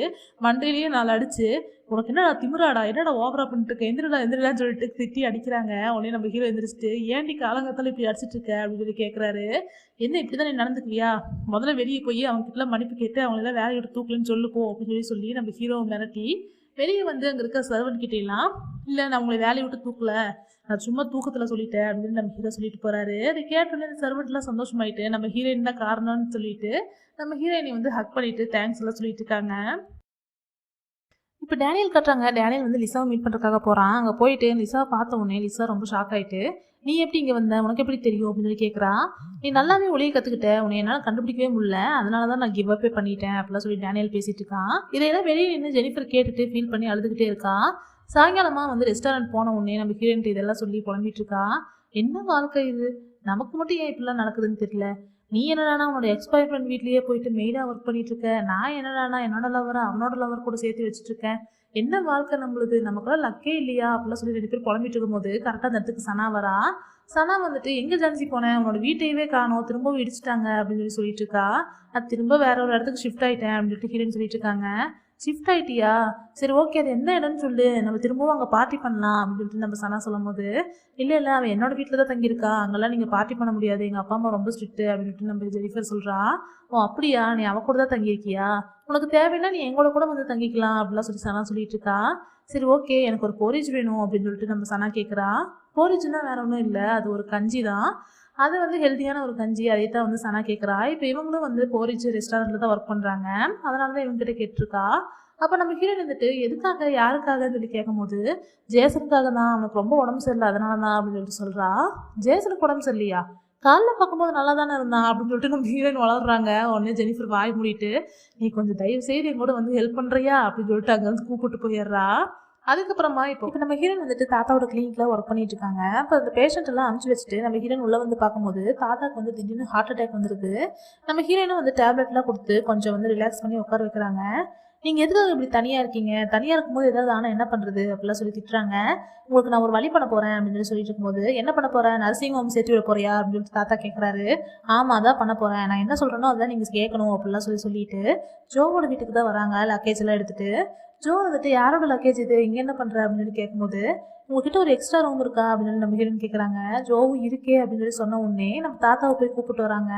மண்டையிலேயே 4 அடிச்சு, உனக்கு என்னடா திமிராடா, என்னடா ஓவரா பண்ணிட்டு இருக்க, எந்திரலான்னு சொல்லிட்டு திட்டி அடிக்கிறாங்க. உடனே நம்ம ஹீரோ எந்திரிச்சிட்டு, ஏன்டி காலங்கத்தால இப்படி அடிச்சிட்டு இருக்க அப்படின்னு சொல்லி கேட்குறாரு. என்ன இப்படி தான் நீ நடந்துக்குவியா, முதல்ல வெளியே போய் அவங்ககிட்டலாம் மன்னிப்பு கேட்டு அவங்களெல்லாம் வேலையை விட்டு தூக்கலன்னு சொல்லு போ அப்படின்னு சொல்லி நம்ம ஹீரோவை மிரட்டி வெளியே வந்து அங்கே இருக்க சர்வன்ட் கிட்டேலாம், இல்லை நான் உங்களை வேலையை விட்டு தூக்கல, நான் சும்மா தூக்கத்தில் சொல்லிட்டேன் அப்படின்னு நம்ம ஹீரோ சொல்லிட்டு போகிறாரு. அதை கேட்டோன்னே அந்த சர்வெண்ட்லாம் சந்தோஷமாயிட்டு நம்ம ஹீரோயின் தான் காரணம்னு சொல்லிட்டு நம்ம ஹீரோயினை வந்து ஹக் பண்ணிட்டு தேங்க்ஸ் எல்லாம் சொல்லிட்டு இருக்காங்க. இப்போ டேனியல் கட்டுறாங்க. டேனியல் வந்து லிசாவை மீட் பண்ணுறதுக்காக போகிறான். அங்கே போயிட்டு லிசாவை பார்த்த உடனே லிசா ரொம்ப ஷாக் ஆகிட்டு, நீ எப்படி இங்கே வந்த, உனக்கு எப்படி தெரியும் அப்படின்னு சொல்லி கேட்குறான். நீ நல்லாவே ஒளியை கற்றுக்கிட்ட, உன்னை என்னால் கண்டுபிடிக்கவே முடியல, அதனால தான் நான் கிவ் அப்பே பண்ணிட்டேன் அப்படிலாம் சொல்லி டேனியல் பேசிட்டு இருக்கான். இதையெல்லாம் வெளியே நின்று ஜெனிஃபர் கேட்டுட்டு ஃபீல் பண்ணி அழுதுகிட்டே இருக்கான். சாயங்காலமாக வந்து ரெஸ்டாரண்ட் போன உடனே நம்ம ஹீரோயின் இதெல்லாம் சொல்லி புலம்பிட்டு இருக்கான். என்ன வாழ்க்கை இது, நமக்கு மட்டும் ஏன் இப்படிலாம் நடக்குதுன்னு தெரியல. நீ என்னடானா உன்னோட எக்ஸ்பயர் ஃப்ரெண்ட் வீட்லேயே போயிட்டு மெய்டாக ஒர்க் பண்ணிட்டு இருக்க, நான் என்னடானா என்னோட லவரை அவனோட லவர் கூட சேர்த்து வச்சுட்டு இருக்கேன். என்ன வாழ்க்கை நம்மளுது, நமக்குலாம் லக்கே இல்லையா அப்படிலாம் சொல்லி 2 பேர் புலம்பிட்டு இருக்கும்போது கரெக்டாக அந்த இடத்துக்கு சனா வரா. சனா வந்துட்டு எங்கே ஜான்சி போனேன், உன்னோட வீட்டையவே காணோம், திரும்பவும் இடிச்சிட்டாங்க அப்படின்னு சொல்லிட்டு இருக்கா. நான் திரும்ப வேற ஒரு இடத்துக்கு ஷிஃப்ட் ஆகிட்டேன் அப்படின்னு சொல்லிட்டு ஹீரோன்னு சொல்லிட்டு இருக்காங்க. ஷிஃப்ட் ஆகிட்டியா, சரி ஓகே, அது என்ன இடம்னு சொல்லு, நம்ம திரும்பவும் அங்கே பார்ட்டி பண்ணலாம் அப்படின்னு சொல்லிட்டு நம்ம சனா சொல்லும் போது, இல்லை அவன் என்னோட வீட்டில் தான் தங்கியிருக்கா, அங்கெல்லாம் நீங்கள் பார்ட்டி பண்ண முடியாது, எங்கள் அப்பா அம்மா ரொம்ப ஸ்ட்ரிக்ட்டு அப்படின்னு சொல்லிட்டு நம்ம ஜெனிஃபர் சொல்கிறா. ஓ அப்படியா, நீ அவ கூட தான் தங்கியிருக்கியா, உனக்கு தேவைன்னா நீ எங்களோட கூட வந்து தங்கிக்கலாம் அப்படிலாம் சொல்லி சனா சொல்லிட்டு இருக்கா. சரி ஓகே, எனக்கு ஒரு போரேஜ் வேணும் அப்படின்னு சொல்லிட்டு நம்ம சனா கேட்குறா. போரேஜ்னா வேற ஒன்றும் இல்லை, அது ஒரு கஞ்சி தான், அது வந்து ஹெல்த்தியான ஒரு கஞ்சி, அதே தான் வந்து சனா கேட்குறா. இப்போ இவங்களும் வந்து போரேஜ் ரெஸ்டாரண்ட்டில் தான் ஒர்க் பண்ணுறாங்க, அதனால தான் இவங்ககிட்ட கேட்டிருக்கா. அப்போ நம்ம ஹீரோயின் வந்துட்டு எதுக்காக யாருக்காகன்னு சொல்லி கேட்கும்போது, ஜேசனுக்காக தான், அவனுக்கு ரொம்ப உடம்பு சரியில்லை அதனால தான் அப்படின்னு சொல்லிட்டு சொல்கிறா. ஜேசனுக்கு உடம்பு சரியில்லையா, காலைல பார்க்கும்போது நல்லா தானே இருந்தான் அப்படின்னு சொல்லிட்டு நம்ம ஹீரோயின் வளர்றாங்க. உடனே ஜெனிஃபர் வாய் மூடிட்டு, நீ கொஞ்சம் தயவு செய்து என் கூட வந்து ஹெல்ப் பண்ணுறியா அப்படின்னு சொல்லிட்டு அங்கே வந்து கூப்பிட்டு போயிடுறா. அதுக்கப்புறமா இப்போ நம்ம ஹீரோயின் வந்துட்டு தாத்தாவோட கிளினிக்ல ஒர்க் பண்ணிட்டு இருக்காங்க. அப்போ அந்த பேஷண்ட் எல்லாம் அனுப்பிச்சு வச்சுட்டு நம்ம ஹீரோயின் உள்ள வந்து பார்க்கும்போது தாத்தாக்கு வந்து திடீர்னு ஹார்ட் அட்டாக் வந்துருக்கு. நம்ம ஹீரோயினும் வந்து டேப்லெட்லாம் கொடுத்து கொஞ்சம் வந்து ரிலாக்ஸ் பண்ணி உட்கார வைக்கிறாங்க. நீங்கள் எதுக்காக இப்படி தனியாக இருக்கீங்க, தனியாக இருக்கும்போது ஏதாவது ஆனால் என்ன பண்ணுறது அப்படிலாம் சொல்லி திட்டுறாங்க. உங்களுக்கு நான் ஒரு வழி பண்ண போகிறேன் அப்படின்னு சொல்லிட்டு இருக்கும்போது, என்ன பண்ண போகிறேன், நர்சிங் ஹோம் சேர்த்து விட போறியா அப்படின்னு சொல்லிட்டு தாத்தா கேட்குறாரு. ஆமாம் அதான் பண்ண போகிறேன், நான் என்ன சொல்கிறேனோ அதான் நீங்கள் கேட்கணும் அப்படிலாம் சொல்லிட்டு ஜோவோட வீட்டுக்கு தான் வராங்க லக்கேஜ் எல்லாம் எடுத்துகிட்டு. ஜோ வந்துட்டு யாரோட லக்கேஜ் இது, இங்கே என்ன பண்ணுற அப்படின்னு சொல்லி கேட்கும்போது, உங்ககிட்ட ஒரு எக்ஸ்ட்ரா ரூம் இருக்கா அப்படின்னு நம்ம ஹீரோயின் கேட்குறாங்க. ஜோவும் இருக்கே அப்படின்னு சொல்லி சொன்ன உடனே நம்ம தாத்தாவை போய் கூப்பிட்டு வராங்க.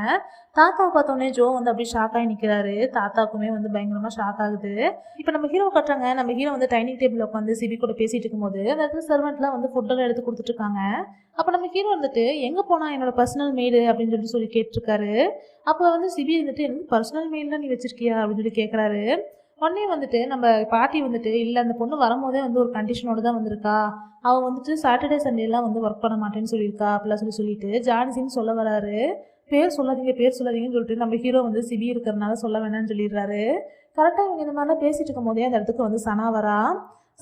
தாத்தாவை பார்த்தோன்னே ஜோ வந்து அப்படியே ஷாக் ஆகி நிற்கிறாரு. தாத்தாவுக்குமே வந்து பயங்கரமாக ஷாக் ஆகுது. இப்போ நம்ம ஹீரோ கட்டுறாங்க. நம்ம ஹீரோ வந்து டைனிங் டேபிள் உட்காந்து சிபி கூட பேசிட்டு இருக்கும்போது அந்த இடத்துல சர்வெண்ட்லாம் வந்து ஃபுட்டெல்லாம் எடுத்து கொடுத்துட்டு இருக்காங்க. அப்போ நம்ம ஹீரோ வந்துட்டு எங்கே போனால் என்னோட பர்சனல் மெய்டு அப்படின்னு சொல்லி கேட்டிருக்காரு. அப்போ வந்து சிபி வந்துட்டு எனக்கு பர்சனல் மெயிலாம் நீ வச்சிருக்கியா அப்படின்னு சொல்லி கேட்குறாரு. உடனே வந்துட்டு நம்ம பாட்டி வந்துட்டு, இல்லை அந்த பொண்ணு வரும்போதே வந்து ஒரு கண்டிஷனோடு தான் வந்திருக்கா, அவள் வந்துட்டு சாட்டர்டே சண்டேலாம் வந்து ஒர்க் பண்ண மாட்டேன்னு சொல்லியிருக்கா அப்படிலாம் சொல்லிட்டு ஜான்சின்னு சொல்ல வராரு. பேர் சொல்லாதீங்கன்னு சொல்லிட்டு நம்ம ஹீரோ வந்து சிபி இருக்கிறதுனால சொல்ல வேணாம்னு சொல்லிடுறாரு. கரெக்டாக இவங்க இந்த மாதிரிலாம் பேசிட்டு இருக்கும் போதே அந்த இடத்துக்கு வந்து சனா வரா.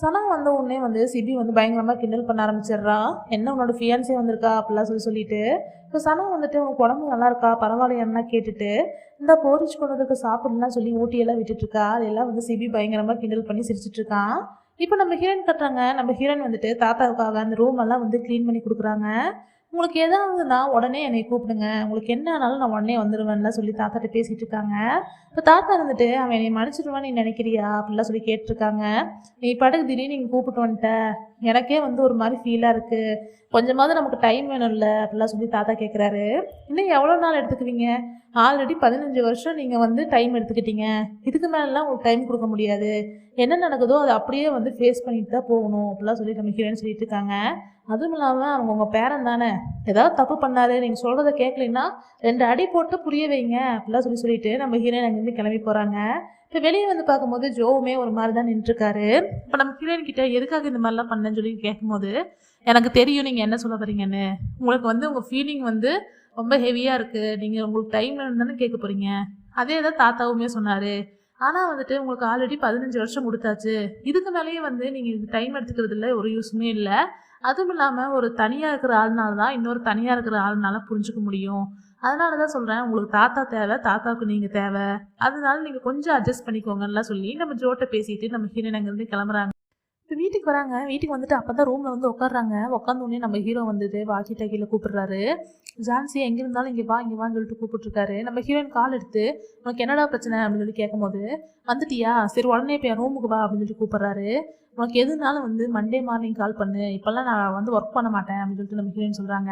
சனா வந்த உடனே வந்து சிபி வந்து பயங்கரமாக கிண்டல் பண்ண ஆரம்பிச்சிடுறா. என்ன உன்னோட ஃபியான்ஸே வந்திருக்கா அப்படிலாம் சொல்லிட்டு இப்போ சனா வந்துட்டு உனக்கு உடம்பு நல்லா இருக்கா பரவாயில்லையான்னா கேட்டுட்டு, இந்த போரிச்சு கொண்டதுக்கு சாப்பிடலாம் சொல்லி ஊட்டியெல்லாம் விட்டுட்டு இருக்கா. அதெல்லாம் வந்து சிபி பயங்கரமாக கிண்டல் பண்ணி சிரிச்சிட்டு இருக்கான். இப்போ நம்ம ஹீரோயின் கட்டுறாங்க. நம்ம ஹீரோயின் வந்துட்டு தாத்தாவுக்காக அந்த ரூம் எல்லாம் வந்து க்ளீன் பண்ணி கொடுக்குறாங்க. உங்களுக்கு எதாவதுன்னா உடனே என்னை கூப்பிடுங்க, உங்களுக்கு என்ன ஆனாலும் நான் உடனே வந்துடுவேன்லாம் சொல்லி தாத்தாட்ட பேசிகிட்டு இருக்காங்க. இப்போ தாத்தா இருந்துட்டு அவன் என்னை மன்னிச்சிடுவான்னு நீ நினைக்கிறியா அப்படிலாம் சொல்லி கேட்டிருக்காங்க. நீ பாட்டுக்கு திடீர்னு நீங்கள் கூப்பிட்டு வந்துட்ட, எனக்கே வந்து ஒரு மாதிரி ஃபீலாக இருக்குது, கொஞ்சமாவது நமக்கு டைம் வேணும்ல அப்படிலாம் சொல்லி தாத்தா கேட்குறாரு. இன்னும் எவ்வளோ நாள் எடுத்துக்குவீங்க, ஆல்ரெடி 15 வருஷம் நீங்கள் வந்து டைம் எடுத்துக்கிட்டீங்க, இதுக்கு மேலெலாம் உங்களுக்கு டைம் கொடுக்க முடியாது, என்ன நடக்குதோ அதை அப்படியே வந்து ஃபேஸ் பண்ணிட்டு தான் போகணும் அப்படிலாம் சொல்லி நம்ம ஹீரோன்னு சொல்லிட்டு இருக்காங்க. அதுவும் இல்லாமல் அவங்க உங்கள் பேரன் தானே, ஏதாவது தப்பு பண்ணாரு நீங்கள் சொல்கிறத கேட்கலைன்னா 2 அடி போட்டு புரிய வைங்க அப்படிலாம் சொல்லிட்டு நம்ம ஹீரோயின் அங்கேருந்து கிளம்பி போகிறாங்க. இப்போ வெளியே வந்து பார்க்கும்போது ஜோவுமே ஒரு மாதிரி தான் நின்றுருக்காரு. இப்போ நம்ம ஹீரோயின் கிட்ட எதுக்காக இந்த மாதிரிலாம் பண்ணேன்னு சொல்லி கேட்கும்போது, எனக்கு தெரியும் நீங்கள் என்ன சொல்ல வரீங்கன்னு, உங்களுக்கு வந்து உங்கள் ஃபீலிங் வந்து ரொம்ப ஹெவியாக இருக்குது, நீங்கள் உங்களுக்கு டைம் வேணும் தானே கேட்க போகிறீங்க, அதே தான் தாத்தாவுமே சொன்னார். ஆனால் வந்துட்டு உங்களுக்கு ஆல்ரெடி 15 வருஷம் கொடுத்தாச்சு, இதுக்கு மேலேயே வந்து நீங்கள் இது டைம் எடுத்துக்கிறதுல ஒரு யூஸுமே இல்லை, அதுவும் இல்லாமல் ஒரு தனியாக இருக்கிற ஆள்னால தான் இன்னொரு தனியாக இருக்கிற ஆள்னால புரிஞ்சுக்க முடியும், அதனால தான் சொல்கிறேன் உங்களுக்கு தாத்தா தேவை, தாத்தாவுக்கு நீங்கள் தேவை, அதனால நீங்கள் கொஞ்சம் அட்ஜஸ்ட் பண்ணிக்கோங்கலாம் சொல்லி நம்ம ஜோட்டை பேசிட்டு நம்ம ஹீரோயின் அங்கேருந்து கிளம்புறாங்க. இப்போ வீட்டுக்கு வராங்க. வீட்டுக்கு வந்துட்டு அப்போ தான் ரூமில் வந்து உட்காடுறாங்க. உட்காந்தோடனே நம்ம ஹீரோ வந்துட்டு வாக்கி டாக்கியில் கூப்பிடுறாரு. ஜான்சி எங்கே இருந்தாலும் இங்கே வா இங்கே வான்னு சொல்லிட்டு கூப்பிட்டுருக்காரு. நம்ம ஹீரோயின் கால் எடுத்து உனக்கு என்னடா பிரச்சனை அப்படின்னு சொல்லி கேட்கும்போது வந்துட்டியா சரி உடனே இப்போ என் ரூமுக்கு வா அப்படின்னு சொல்லி கூப்பிட்றாரு. உனக்கு எதுனாலும் வந்து மண்டே மார்னிங் கால் பண்ணு, இப்போல்லாம் நான் வந்து ஒர்க் பண்ண மாட்டேன் அப்படின்னு சொல்லிட்டு நம்ம ஹீரோயின் சொல்கிறாங்க.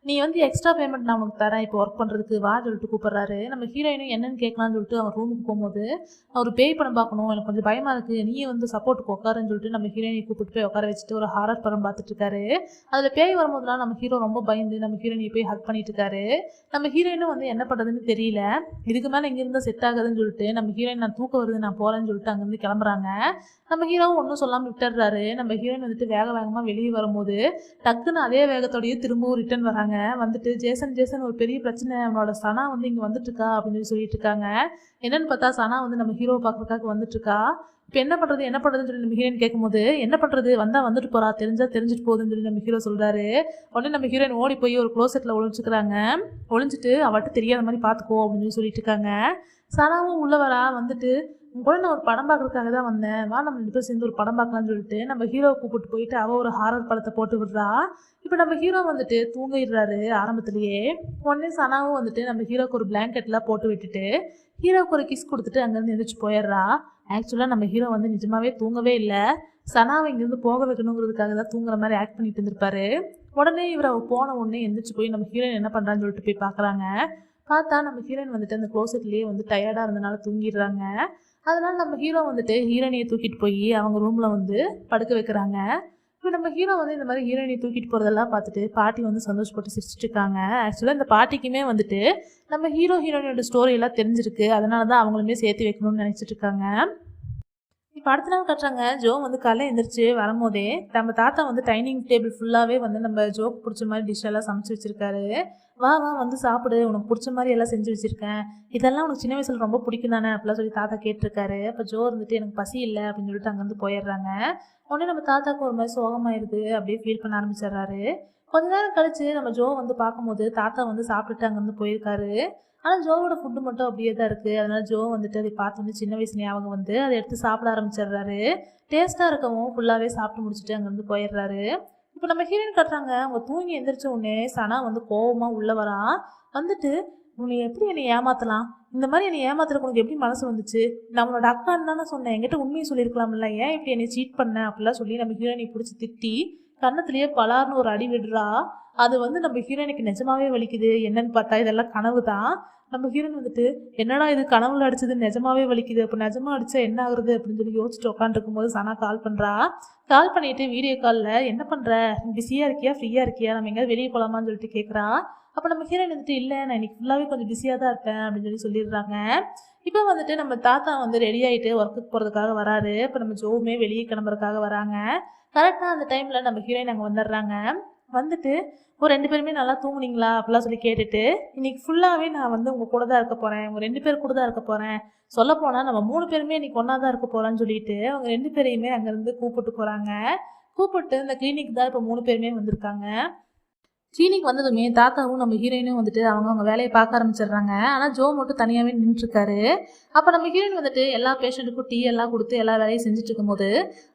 நீ வந்து எக்ஸ்ட்ரா பேமெண்ட் நான் உனக்கு தரேன் இப்போ ஒர்க் பண்ணுறதுக்கு வா சொல்லிட்டு கூப்பிட்றாரு. நம்ம ஹீரோயினும் என்னன்னு கேட்கலான்னு சொல்லிட்டு அவர் ரூமுக்கு போகும்போது அவர் பேய் படம் பார்க்கணும், எனக்கு கொஞ்சம் பயமாக இருக்குது, நீ வந்து சப்போர்ட்டுக்கு உட்காருன்னு சொல்லிட்டு நம்ம ஹீரோயினை கூப்பிட்டு போய் உட்கார வச்சுட்டு ஒரு ஹாரர் படம் பார்த்துட்டு இருக்காரு. அதில் பேய் வரும்போதுலாம் நம்ம ஹீரோ ரொம்ப பயந்து நம்ம ஹீரோயினை போய் ஹக் பண்ணிட்டு இருக்காரு. நம்ம ஹீரோயினும் வந்து என்ன பண்ணுறதுன்னு தெரியல, இதுக்கு மேலே இங்கேருந்து செட் ஆகுதுன்னு சொல்லிட்டு நம்ம ஹீரோயின் நான் தூக்கம் வருது நான் போகிறேன்னு சொல்லிட்டு அங்கேருந்து கிளம்புறாங்க. நம்ம ஹீரோவும் ஒன்றும் சொல்லாமல் விட்டுறாரு. நம்ம ஹீரோயின் வந்துட்டு வேகமாக வெளியே வரும்போது டக்குன்னு அதே வேகத்தோடய திரும்பவும் ரிட்டர்ன் வராங்க. வந்துட்டு ஜேசன் ஒரு பெரிய பிரச்சனை, அவனோட சனா வந்து இங்கே வந்துட்டு இருக்கா அப்படின்னு சொல்லிட்டு இருக்காங்க. என்னன்னு பார்த்தா சனா வந்து நம்ம ஹீரோவை பார்க்கறதுக்காக வந்துட்டு இருக்கா. இப்போ என்ன பண்ணுறதுன்னு சொல்லி நம்ம ஹீரோயின் கேட்கும்போது என்ன பண்ணுறது வந்துட்டு போகிறா, தெரிஞ்சுட்டு போகுதுன்னு சொல்லி நம்ம ஹீரோ சொல்கிறாரு. உடனே நம்ம ஹீரோயின் ஓடி போய் ஒரு க்ளோசெட்டில் ஒழிஞ்சுக்கிறாங்க. ஒழிஞ்சிட்டு அவட்டு தெரியாத மாதிரி பார்த்துக்கோ அப்படின்னு சொல்லிட்டு இருக்காங்க. சனாவும் உள்ள வரா. வந்துட்டு கூட நான் ஒரு படம் பார்க்கறதுக்காக தான் வந்தேன், வா நம்ம 2 பேரும் சேர்ந்து ஒரு படம் பார்க்கலாம்னு சொல்லிட்டு நம்ம ஹீரோவை கூப்பிட்டு போயிட்டு அவள் ஒரு ஹாரர் படத்தை போட்டு விடுறா. இப்போ நம்ம ஹீரோ வந்துட்டு தூங்கிடுறாரு ஆரம்பத்திலேயே. உடனே சனாவும் வந்துட்டு நம்ம ஹீரோக்கு ஒரு பிளாங்கெட்லாம் போட்டு விட்டுட்டு ஹீரோவுக்கு ஒரு கிஸ் கொடுத்துட்டு அங்கேருந்து எந்திரிச்சு போயிடுறா. ஆக்சுவலாக நம்ம ஹீரோ வந்து நிஜமாவே தூங்கவே இல்லை, சனாவை இங்கேருந்து போக வைக்கணுங்கிறதுக்காக தான் தூங்குற மாதிரி ஆக்ட் பண்ணிட்டு இருந்திருப்பாரு. உடனே இவர் அவள் போன உடனே எந்திரிச்சு போய் நம்ம ஹீரோயின் என்ன பண்ணுறான்னு சொல்லிட்டு போய் பார்க்குறாங்க. பார்த்தா நம்ம ஹீரோயின் வந்துட்டு அந்த க்ளோசெட்லேயே வந்து டயர்டாக இருந்தனால தூங்கிடுறாங்க. அதனால் நம்ம ஹீரோ வந்துட்டு ஹீரோயினியை தூக்கிட்டு போய் அவங்க ரூமில் வந்து படுக்க வைக்கிறாங்க. இப்போ நம்ம ஹீரோ வந்து இந்த மாதிரி ஹீரோயினியை தூக்கிட்டு போகிறதெல்லாம் பார்த்துட்டு பாட்டி வந்து சந்தோஷப்பட்டு சிரிச்சிட்டு இருக்காங்க. ஆக்சுவலாக இந்த பாட்டிக்குமே வந்துட்டு நம்ம ஹீரோயினோட ஸ்டோரியெல்லாம் தெரிஞ்சிருக்கு, அதனால தான் அவங்களுமே சேர்த்து வைக்கணும்னு நினச்சிட்டு இருக்காங்க. இப்போ அடுத்த நாள் கட்டுறாங்க. ஜோ வந்து காலையில் எழுந்திரிச்சு வரும்போதே நம்ம தாத்தா வந்து டைனிங் டேபிள் ஃபுல்லாகவே வந்து நம்ம ஜோக்கு பிடிச்ச மாதிரி டிஷ்ஷெல்லாம் சமைச்சு வச்சுருக்காரு. வா வந்து சாப்பிடு, உனக்கு பிடிச்ச மாதிரி எல்லாம் செஞ்சு வச்சுருக்கேன், இதெல்லாம் உனக்கு சின்ன வயசில் ரொம்ப பிடிக்கும் தானே அப்படிலாம் சொல்லி தாத்தா கேட்டிருக்காரு. அப்போ ஜோ இருந்துட்டு எனக்கு பசி இல்லை அப்படின்னு சொல்லிட்டு அங்கேருந்து போயிடுறாங்க. உடனே நம்ம தாத்தாவுக்கு ஒரு மாதிரி சோகமாயிருது, அப்படியே ஃபீல் பண்ண ஆரம்பிச்சிடுறாரு. கொஞ்ச நேரம் கழிச்சு நம்ம ஜோ வந்து பார்க்கும்போது தாத்தா வந்து சாப்பிட்டுட்டு அங்கேருந்து போயிருக்காரு. ஆனால் ஜோவோட ஃபுட்டு மட்டும் அப்படியே தான் இருக்குது. அதனால் ஜோ வந்துட்டு அதை பார்த்தோன்னே சின்ன வயசு ஞாபகம் வந்து அதை எடுத்து சாப்பிட ஆரம்பிச்சிடுறாரு. டேஸ்ட்டாக இருக்கவும் ஃபுல்லாகவே சாப்பிட்டு முடிச்சுட்டு அங்கேருந்து போயிடுறாரு. இப்போ நம்ம ஹீரோயின் கட்டுறாங்க. அவங்க தூங்கி எந்திரிச்ச உடனே சனா வந்து கோபமாக உள்ளே வரா. வந்துட்டு உன்னை எப்படி என்னை ஏமாற்றலாம், இந்த மாதிரி என்னை ஏமாத்துறதுக்கு உனக்கு எப்படி மனசு வந்துச்சு, நம்மளோட அக்கான்னு தானே சொன்னேன், என்கிட்ட உண்மையை சொல்லியிருக்கலாம்ல, ஏன் இப்படி என்னை சீட் பண்ண அப்படிலாம் சொல்லி நம்ம ஹீரோயினை பிடிச்சி திட்டி கன்னத்துலேயே பலார்னு ஒரு அடி விடுறா. அது வந்து நம்ம ஹீரோயினுக்கு நிஜமாவே வலிக்குது. என்னன்னு பார்த்தா இதெல்லாம் கனவு தான். நம்ம ஹீரோயின் வந்துட்டு என்னடா இது கனவுல அடிச்சது நிஜமாவே வலிக்குது, அப்போ நிஜமா அடிச்சா என்ன ஆகுறது அப்படின்னு சொல்லி யோசிச்சுட்டு உட்காந்துருக்கும் போது சனா கால் பண்ணுறா. கால் பண்ணிட்டு வீடியோ காலில் என்ன பண்ணுற, பிஸியாக இருக்கியா ஃப்ரீயாக இருக்கியா, நம்ம எங்கேயாவது வெளியே போகலாமான்னு சொல்லிட்டு கேட்குறா. அப்போ நம்ம ஹீரோயின் வந்துட்டு இல்லை நான் இன்னைக்கு ஃபுல்லாகவே கொஞ்சம் பிஸியாக தான் இருப்பேன் அப்படின்னு சொல்லிடுறாங்க. இப்போ வந்துட்டு நம்ம தாத்தா வந்து ரெடி ஆகிட்டு ஒர்க்குக்கு போகிறதுக்காக வராரு. இப்போ நம்ம ஜோவுமே வெளியே கிளம்புறதுக்காக வராங்க. கரெக்டாக அந்த டைமில் நம்ம ஹீரோயின் அங்கே வந்துடுறாங்க. வந்துட்டு ஒரு 2 பேருமே நல்லா தூங்குனீங்களா அப்படிலாம் சொல்லி கேட்டுட்டு இன்னைக்கு ஃபுல்லாகவே நான் வந்து உங்கள் கூட தான் இருக்க போகிறேன், உங்கள் 2 பேர் கூட தான் இருக்க போகிறேன், சொல்லப்போனால் நம்ம 3 பேருமே இன்னைக்கு ஒன்றா தான் இருக்க போகிறேன்னு சொல்லிட்டு அவங்க 2 பேரையுமே அங்கேருந்து கூப்பிட்டு போகிறாங்க. கூப்பிட்டு இந்த கிளினிக் தான் இப்போ 3 பேருமே வந்திருக்காங்க. கிளினிக் வந்ததுமே தாத்தாவும் நம்ம ஹீரோயினும் வந்துட்டு அவங்க வேலையை பார்க்க ஆரம்பிச்சிடுறாங்க. ஆனால் ஜோ மட்டும் தனியாகவே நின்றுட்டுருக்காரு. அப்போ நம்ம ஹீரோயின் வந்துட்டு எல்லா பேஷண்ட்டுக்கும் டீ எல்லாம் கொடுத்து எல்லா வேலையும் செஞ்சுட்டு இருக்கும்போது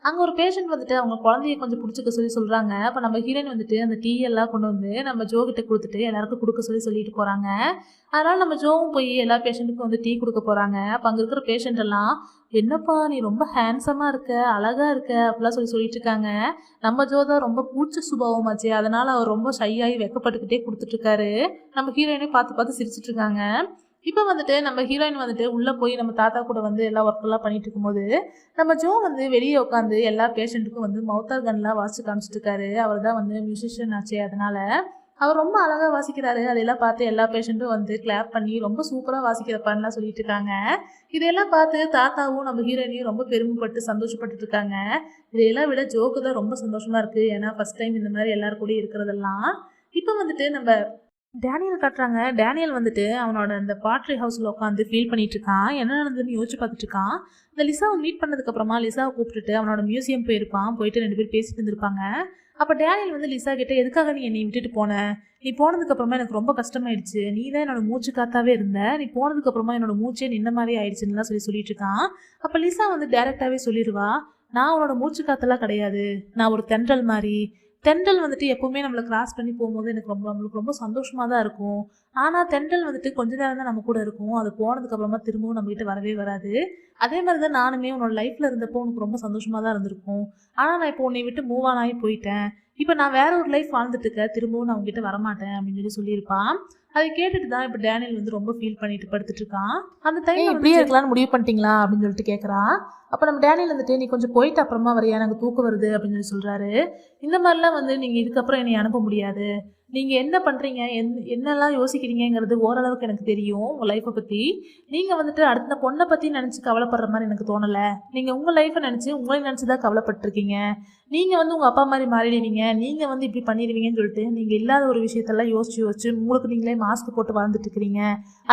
அங்கே ஒரு பேஷண்ட் வந்துட்டு அவங்க குழந்தைய கொஞ்சம் பிடிச்சிக்க சொல்லி சொல்கிறாங்க. அப்போ நம்ம ஹீரோயின் வந்துட்டு அந்த டீ எல்லாம் கொண்டு வந்து நம்ம ஜோ கிட்ட கொடுத்துட்டு எல்லாருக்கும் கொடுக்க சொல்லிட்டு போகிறாங்க. அதனால் நம்ம ஜோவும் போய் எல்லா பேஷண்ட்டுக்கும் வந்து டீ கொடுக்க போகிறாங்க. அப்போ அங்கே இருக்கிற பேஷண்ட் எல்லாம் என்னப்பா நீ ரொம்ப ஹேண்ட்ஸமாக இருக்க, அழகாக இருக்க அப்படிலாம் சொல்லிட்டு இருக்காங்க. நம்ம ஜோ தான் ரொம்ப பூச்ச சுபாவமாச்சு, அதனால் அவர் ரொம்ப ஷையாகி வெக்கப்பட்டுக்கிட்டே கொடுத்துட்ருக்காரு. நம்ம ஹீரோயினே பார்த்து சிரிச்சிட்டு இருக்காங்க. இப்போ வந்துட்டு நம்ம ஹீரோயின் வந்துட்டு உள்ளே போய் நம்ம தாத்தா கூட வந்து எல்லா ஒர்க்கெல்லாம் பண்ணிட்டு இருக்கும்போது நம்ம ஜோ வந்து வெளியே உட்காந்து எல்லா பேஷண்ட்டுக்கும் வந்து மவுத்தார் கன்லாம் வாசிச்சு காமிச்சிட்டு இருக்காரு. அவர் தான் வந்து மியூசிஷியன் ஆச்சு, அதனால் அவர் ரொம்ப அழகாக வாசிக்கிறாரு. அதையெல்லாம் பார்த்து எல்லா பேஷண்ட்டும் வந்து கிளாப் பண்ணி ரொம்ப சூப்பராக வாசிக்கிறப்பான்லாம் சொல்லிட்டு இருக்காங்க. இதையெல்லாம் பார்த்து தாத்தாவும் நம்ம ஹீரோயினையும் ரொம்ப பெருமைப்பட்டு சந்தோஷப்பட்டு இருக்காங்க. இதையெல்லாம் விட ஜோக்கு தான் ரொம்ப சந்தோஷமாக இருக்குது, ஏன்னா ஃபஸ்ட் டைம் இந்த மாதிரி எல்லாரும் கூட இருக்கிறதெல்லாம். இப்போ வந்துட்டு நம்ம டேனியல் காட்டுறாங்க. டேனியல் வந்துட்டு அவனோட அந்த பாட்ரி ஹவுஸில் உட்காந்து ஃபீல் பண்ணிட்டு இருக்கான். என்ன நடந்ததுன்னு யோசிச்சு பார்த்துட்டு இருக்கான். இந்த லிசாவை மீட் பண்ணதுக்கப்புறமா லிசாவை கூப்பிட்டுட்டு அவனோட மியூசியம் போயிருப்பான். போயிட்டு 2 பேர் பேசிட்டு இருந்திருப்பாங்க. அப்போ டேனியல் வந்து லிசா கிட்ட எதுக்காக நீ என்னை விட்டுட்டு போன, நீ போனதுக்கப்புறமா எனக்கு ரொம்ப கஷ்டமாயிடுச்சு, நீ தான் என்னோட மூச்சு காத்தாவே இருந்த, நீ போனதுக்கப்புறமா என்னோட மூச்சே நின்ன மாதிரி ஆயிடுச்சுன்னுலாம் சொல்லிட்டு இருக்கான். அப்போ லிசா வந்து டேரெக்டாகவே சொல்லிடுவா, நான் உன்னோட மூச்சு காத்தெல்லாம் கிடையாது, நான் ஒரு தென்றல் மாதிரி. தென்றல் வந்துட்டு எப்பவுமே நம்மளை கிராஸ் பண்ணி போகும்போது நம்மளுக்கு ரொம்ப சந்தோஷமா தான் இருக்கும். ஆனால் தென்றல் வந்துட்டு கொஞ்ச நேரம் தான் நம்ம கூட இருக்கும், அது போனதுக்கு அப்புறமா திரும்பவும் நம்ம கிட்ட வரவே வராது. அதே மாதிரி தான் நானுமே உன்னோட லைஃப்ல இருந்தப்போ உனக்கு ரொம்ப சந்தோஷமா தான் இருந்திருக்கும். ஆனால் நான் இப்போ உன்னை விட்டு மூவ் ஆன் ஆகி போயிட்டேன், இப்போ நான் வேற ஒரு லைஃப் வாழ்ந்துட்டு இருக்கேன், திரும்பவும் நான் உங்ககிட்ட வரமாட்டேன் அப்படின்னு சொல்லியிருப்பான். அதை கேட்டுட்டு தான் இப்போ டேனியல் வந்து ரொம்ப ஃபீல் பண்ணிட்டு படுத்துட்டு இருக்கான். அந்த டைம் இப்படியே இருக்கலாம்னு முடிவு பண்ணிட்டீங்களா அப்படின்னு சொல்லிட்டு கேட்குறான். அப்போ நம்ம டேனியல் வந்துட்டு நீ கொஞ்சம் போயிட்டு அப்புறமா வரையா, எனக்கு தூக்கம் வருது அப்படின்னு சொல்றாரு. இந்த மாதிரிலாம் வந்து நீங்கள் இதுக்கப்புறம் என்னை அனுப்ப முடியாது, நீங்கள் என்ன பண்ணுறீங்க, என்னெல்லாம் யோசிக்கிறீங்கிறது ஓரளவுக்கு எனக்கு தெரியும் உங்கள் லைஃப்பை பற்றி. நீங்கள் வந்துட்டு அடுத்த பொண்ணை பற்றி நினச்சி கவலைப்படுற மாதிரி எனக்கு தோணலை. நீங்கள் உங்கள் லைஃப்பை நினச்சி உங்களை நினச்சி தான் கவலைப்பட்டுருக்கீங்க. நீங்கள் வந்து உங்கள் அப்பா மாதிரி மாறிடுவீங்க, நீங்கள் வந்து இப்படி பண்ணிடுவீங்கன்னு சொல்லிட்டு நீங்கள் இல்லாத ஒரு விஷயத்தெல்லாம் யோசிச்சு உங்களுக்கு நீங்களே மாஸ்க் போட்டு வாழ்ந்துட்டு இருக்கிறீங்க.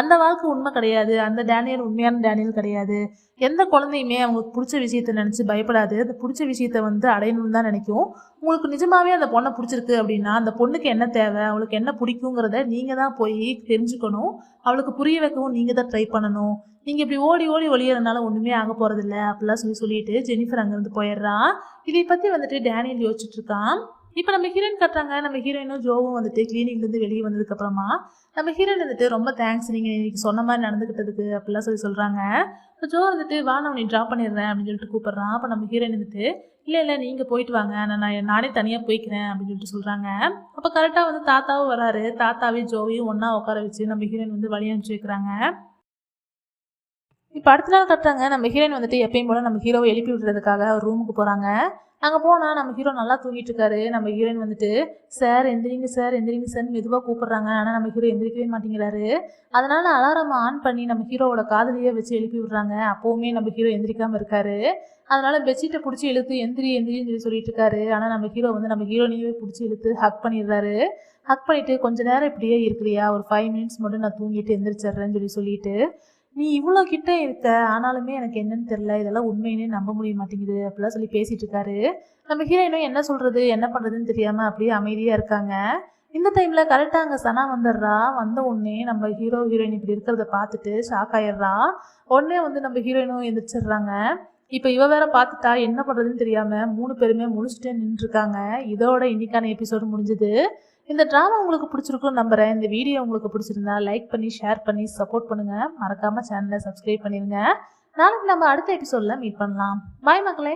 அந்த வாழ்க்கை உண்மை கிடையாது, அந்த டேனியல் உண்மையான டேனியல் கிடையாது. எந்த குழந்தையுமே அவங்களுக்கு பிடிச்ச விஷயத்த நினச்சி பயப்படாது, அந்த பிடிச்ச விஷயத்த வந்து அடையணும்னு தான் நினைக்கும். உங்களுக்கு நிஜமாவே அந்த பொண்ணை பிடிச்சிருக்கு அப்படின்னா அந்த பொண்ணுக்கு என்ன தேவை, அவளுக்கு என்ன பிடிக்குங்கிறத நீங்கள் தான் போய் தெரிஞ்சுக்கணும். அவளுக்கு புரிய வைக்கவும் நீங்கள் தான் ட்ரை பண்ணணும். நீங்கள் இப்படி ஓடி ஓடி ஒளியறதுனால ஒன்றுமே ஆக போகிறதில்ல அப்படிலாம் சொல்லிட்டு ஜெனிஃபர் அங்கேருந்து போயிடுறான். இதை பற்றி வந்துட்டு டேனியல் யோசிச்சுட்டு இருக்கான். இப்போ நம்ம ஹீரோயின் கட்டுறாங்க. நம்ம ஹீரோயினும் ஜோவும் வந்துட்டு கிளினிக்லேருந்து வெளியே வந்ததுக்கப்புறமா நம்ம ஹீரோயின் வந்துட்டு ரொம்ப தேங்க்ஸ் நீங்கள் இன்னைக்கு சொன்ன மாதிரி நடந்துக்கிட்டதுக்கு அப்படிலாம் சொல்கிறாங்க. இப்போ ஜோ வந்துட்டு வா நான் உன்னை ட்ராப் பண்ணிடுறேன் அப்படின்னு சொல்லிட்டு கூப்பிட்றான். அப்போ நம்ம ஹீரோயின் வந்துட்டு இல்லை நீங்கள் போயிட்டு வாங்க, நானே தனியாக போய்க்கிறேன் அப்படின்னு சொல்லிட்டு சொல்கிறாங்க. அப்போ கரெக்டாக வந்து தாத்தாவும் வராரு. தாத்தாவையும் ஜோவையும் ஒன்றா உட்கார வச்சு நம்ம ஹீரோயின் வந்து வழி அனுப்பிச்சு வைக்கிறாங்க. இப்போ அடுத்த நாள் கட்டுறாங்க. நம்ம ஹீரோயின் வந்துட்டு எப்பயும் போல் நம்ம ஹீரோவை எழுப்பி விடுறதுக்காக ஒரு ரூமுக்கு போகிறாங்க. அங்கே போனால் நம்ம ஹீரோ நல்லா தூங்கிட்டு இருக்காரு. நம்ம ஹீரோயின் வந்துட்டு சார் எந்திரிங்க சார் எந்திரிங்க சார் மெதுவாக கூப்பிட்றாங்க. ஆனால் நம்ம ஹீரோ எந்திரிக்கவே மாட்டேங்கிறாரு. அதனால் அலாரம் ஆன் பண்ணி நம்ம ஹீரோவோட காதலியே வச்சு எழுப்பி விடுறாங்க. அப்போவுமே நம்ம ஹீரோ எந்திரிக்காமல் இருக்காரு. அதனால் பெட்ஷீட்டை பிடிச்சி இழுத்து எந்திரின்னு சொல்லிட்டு இருக்காரு. ஆனால் நம்ம ஹீரோ வந்து நம்ம ஹீரோனையே பிடிச்சி இழுத்து ஹக் பண்ணிடுறாரு. ஹக் பண்ணிவிட்டு கொஞ்ச நேரம் இப்படியே இருக்கிறியா, ஒரு 5 மினிட்ஸ் மட்டும் நான் தூங்கிட்டு எந்திரிச்சிட்றேன்னு சொல்லிட்டு நீ இவ்வளோ கிட்ட இருக்க ஆனாலுமே எனக்கு என்னன்னு தெரில, இதெல்லாம் உண்மையினே நம்ப முடிய மாட்டேங்குது அப்படிலாம் சொல்லி பேசிகிட்டு இருக்காரு. நம்ம ஹீரோயினும் என்ன சொல்கிறது என்ன பண்ணுறதுன்னு தெரியாமல் அப்படியே அமைதியாக இருக்காங்க. இந்த டைமில் கரெக்டாக அங்கே சனா வந்துடுறா. வந்த உடனே நம்ம ஹீரோயின் இப்படி இருக்கிறத பார்த்துட்டு ஷாக் ஆயிடுறா. உடனே வந்து நம்ம ஹீரோயினும் எந்திரிச்சிடுறாங்க. இப்போ இவ வேற பார்த்துட்டா என்ன பண்ணுறதுன்னு தெரியாமல் 3 பேருமே முடிச்சுட்டே நின்றுருக்காங்க. இதோட இன்னைக்கான எபிசோடு முடிஞ்சுது. இந்த ட்ராமா உங்களுக்கு பிடிச்சிருக்குன்னு நம்புகிறேன். இந்த வீடியோ உங்களுக்கு பிடிச்சிருந்தா லைக் பண்ணி ஷேர் பண்ணி சப்போர்ட் பண்ணுங்கள். மறக்காமல் சேனலை சப்ஸ்கிரைப் பண்ணிடுங்க. நாளைக்கு நம்ம அடுத்த எபிசோடில் மீட் பண்ணலாம். பாய் மக்களே.